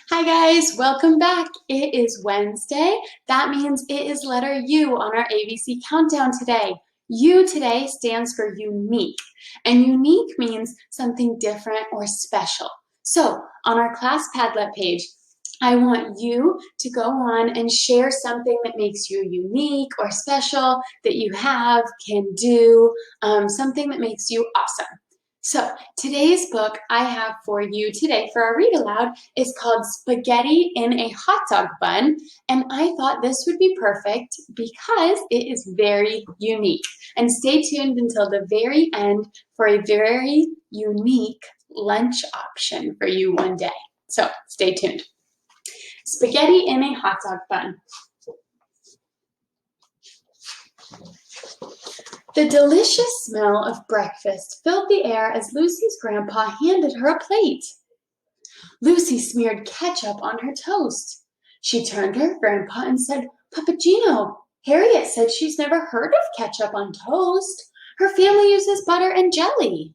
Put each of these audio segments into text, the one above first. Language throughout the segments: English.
Hi guys, welcome back. It is Wednesday. That means it is letter U on our ABC countdown today. U today stands for unique, and unique means something different or special. So on our class Padlet page, I want you to go on and share something that makes you unique or special that you have, can do, something that makes you awesome. So today's book I have for you today for our read aloud is called Spaghetti in a Hot Dog Bun, and I thought this would be perfect because it is very unique. And stay tuned until the very end for a very unique lunch option for you one day. So stay tuned. Spaghetti in a hot dog bun. The delicious smell of breakfast filled the air as Lucy's grandpa handed her a plate. Lucy smeared ketchup on her toast. She turned to her grandpa and said, "Papagino, Harriet said she's never heard of ketchup on toast. Her family uses butter and jelly."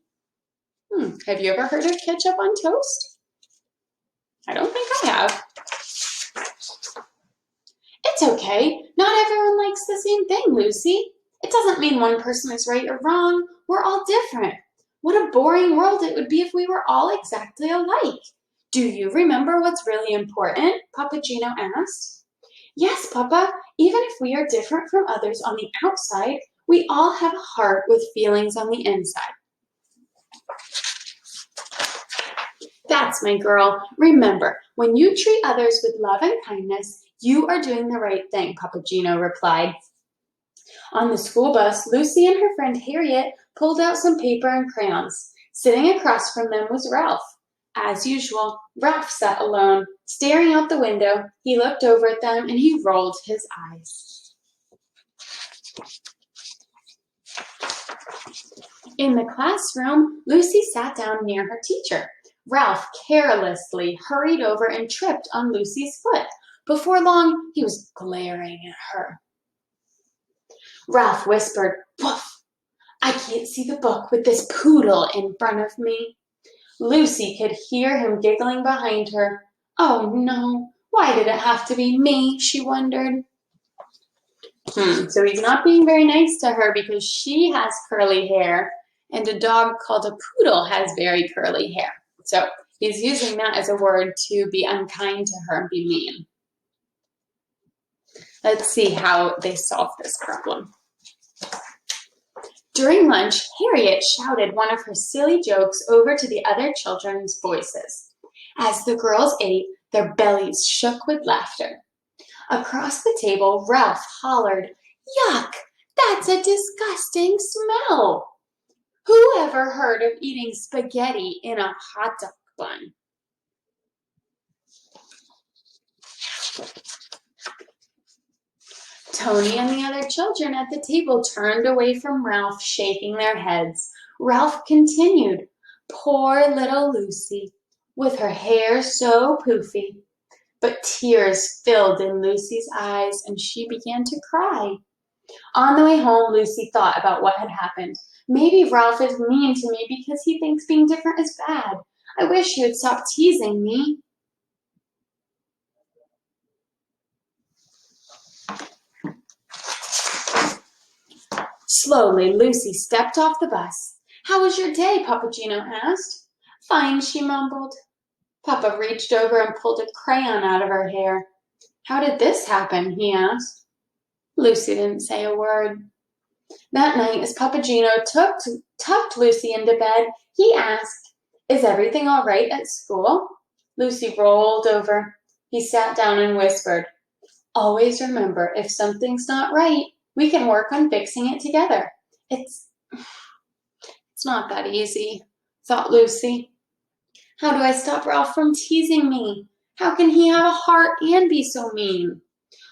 Have you ever heard of ketchup on toast? I don't think I have. It's okay. Not everyone likes the same thing, Lucy. It doesn't mean one person is right or wrong. We're all different. What a boring world it would be if we were all exactly alike. Do you remember what's really important? Papagino asked. Yes, Papa. Even if we are different from others on the outside, we all have a heart with feelings on the inside. That's my girl. Remember, when you treat others with love and kindness, you are doing the right thing, Papagino replied. On the school bus, Lucy and her friend Harriet pulled out some paper and crayons. Sitting across from them was Ralph. As usual, Ralph sat alone, staring out the window. He looked over at them and he rolled his eyes. In the classroom, Lucy sat down near her teacher. Ralph carelessly hurried over and tripped on Lucy's foot. Before long, he was glaring at her. Ralph whispered, "Woof! I can't see the book with this poodle in front of me." Lucy could hear him giggling behind her. Oh no, why did it have to be me? She wondered. So he's not being very nice to her because she has curly hair and a dog called a poodle has very curly hair. So he's using that as a word to be unkind to her and be mean. Let's see how they solve this problem. During lunch, Harriet shouted one of her silly jokes over to the other children's voices. As the girls ate, their bellies shook with laughter. Across the table, Ralph hollered, "Yuck! That's a disgusting smell! Who ever heard of eating spaghetti in a hot dog bun?" Tony and the other children at the table turned away from Ralph, shaking their heads. Ralph continued, "Poor little Lucy, with her hair so poofy." But tears filled in Lucy's eyes and she began to cry. On the way home, Lucy thought about what had happened. Maybe Ralph is mean to me because he thinks being different is bad. I wish he would stop teasing me. Slowly, Lucy stepped off the bus. "How was your day?" Papagino asked. "Fine," she mumbled. Papa reached over and pulled a crayon out of her hair. "How did this happen?" he asked. Lucy didn't say a word. That night, as Papagino tucked Lucy into bed, he asked, "Is everything all right at school?" Lucy rolled over. He sat down and whispered, "Always remember, if something's not right, we can work on fixing it together." It's not that easy, thought Lucy. How do I stop Ralph from teasing me? How can he have a heart and be so mean?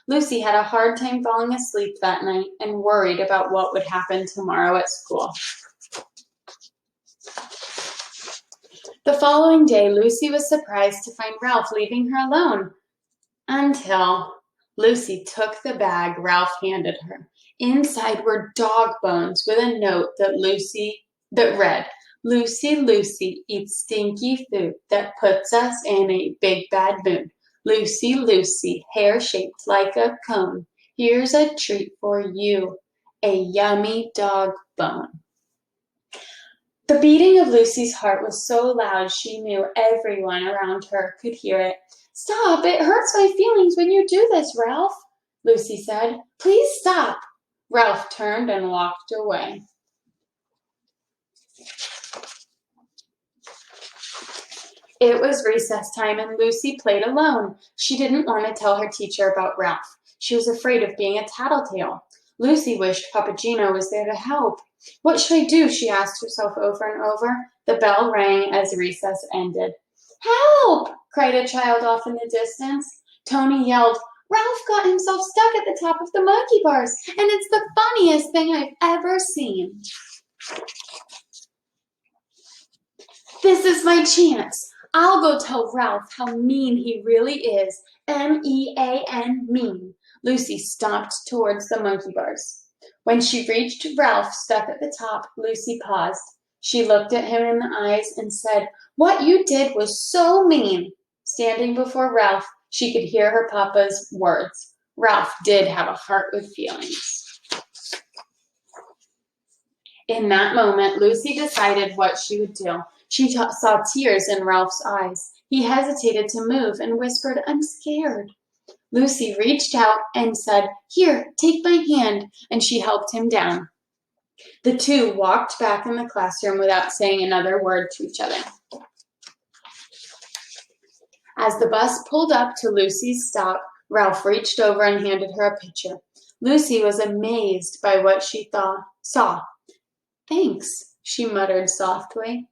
Lucy had a hard time falling asleep that night and worried about what would happen tomorrow at school. The following day, Lucy was surprised to find Ralph leaving her alone. Until Lucy took the bag Ralph handed her. Inside were dog bones with a note that read, Lucy, Lucy eats stinky food that puts us in a big bad mood. Lucy, Lucy, hair shaped like a cone. Here's a treat for you, a yummy dog bone. The beating of Lucy's heart was so loud she knew everyone around her could hear it. Stop, it hurts my feelings when you do this, Ralph, Lucy said. Please stop. Ralph turned and walked away. It was recess time and Lucy played alone. She didn't want to tell her teacher about Ralph. She was afraid of being a tattletale. Lucy wished Papa Gino was there to help. What should I do? She asked herself over and over. The bell rang as recess ended. Help! Cried a child off in the distance. Tony yelled, Ralph got himself stuck at the top of the monkey bars, and it's the funniest thing I've ever seen. This is my chance. I'll go tell Ralph how mean he really is. M-E-A-N, mean. Lucy stomped towards the monkey bars. When she reached Ralph stuck at the top, Lucy paused. She looked at him in the eyes and said, What you did was so mean. Standing before Ralph, she could hear her papa's words. Ralph did have a heart with feelings. In that moment, Lucy decided what she would do. She saw tears in Ralph's eyes. He hesitated to move and whispered, I'm scared. Lucy reached out and said, Here, take my hand, and she helped him down. The two walked back in the classroom without saying another word to each other. As the bus pulled up to Lucy's stop, Ralph reached over and handed her a picture. Lucy was amazed by what she saw. Thanks, she muttered softly.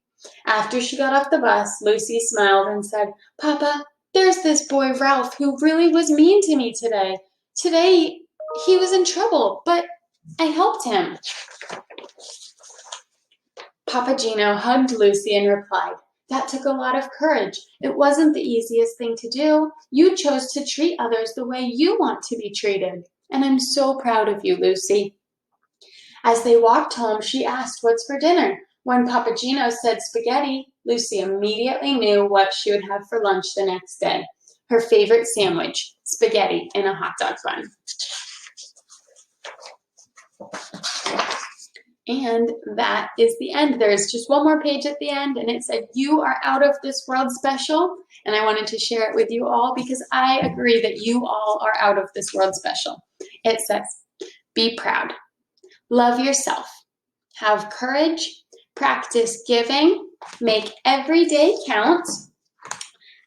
After she got off the bus, Lucy smiled and said, Papa, there's this boy Ralph who really was mean to me today. Today, he was in trouble, but I helped him. Papa Gino hugged Lucy and replied, That took a lot of courage. It wasn't the easiest thing to do. You chose to treat others the way you want to be treated. And I'm so proud of you, Lucy. As they walked home, she asked, What's for dinner? When Papa Gino said spaghetti, Lucy immediately knew what she would have for lunch the next day. Her favorite sandwich, spaghetti in a hot dog bun. And that is the end. There's just one more page at the end, and it said, You are out of this world special. And I wanted to share it with you all because I agree that you all are out of this world special. It says, Be proud. Love yourself. Have courage. Practice giving. Make every day count.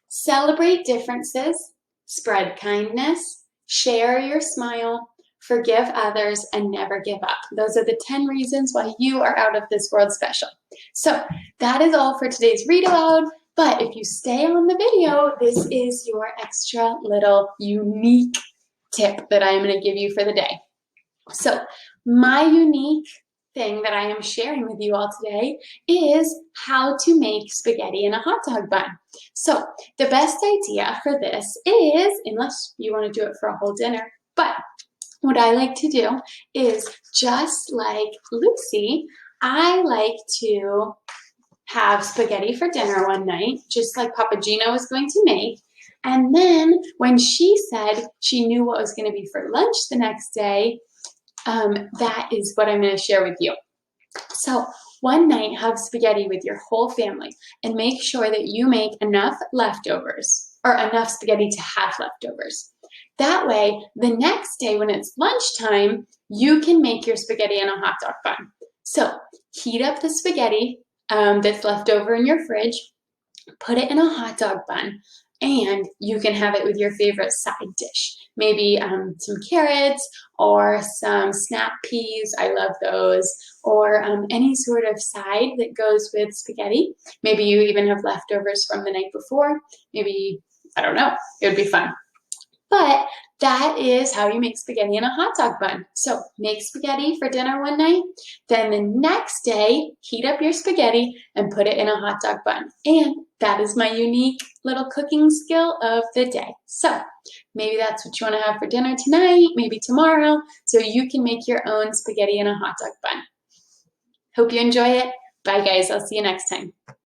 Celebrate differences. Spread kindness. Share your smile. Forgive others and never give up. Those are the 10 reasons why you are out of this world special. So that is all for today's read aloud. But if you stay on the video, this is your extra little unique tip that I am going to give you for the day. So my unique thing that I am sharing with you all today is how to make spaghetti in a hot dog bun. So the best idea for this is, unless you want to do it for a whole dinner, but what I like to do is just like Lucy, I like to have spaghetti for dinner one night, just like Papa Gino was going to make. And then when she said she knew what was going to be for lunch the next day, that is what I'm going to share with you. So one night, have spaghetti with your whole family and make sure that you make enough leftovers or enough spaghetti to have leftovers. That way, the next day when it's lunchtime, you can make your spaghetti in a hot dog bun. So heat up the spaghetti that's left over in your fridge, put it in a hot dog bun, and you can have it with your favorite side dish. Maybe some carrots or some snap peas, I love those, or any sort of side that goes with spaghetti. Maybe you even have leftovers from the night before. Maybe, I don't know, it would be fun. But that is how you make spaghetti in a hot dog bun. So make spaghetti for dinner one night, then the next day, heat up your spaghetti and put it in a hot dog bun. And that is my unique little cooking skill of the day. So maybe that's what you want to have for dinner tonight, maybe tomorrow, so you can make your own spaghetti in a hot dog bun. Hope you enjoy it. Bye, guys. I'll see you next time.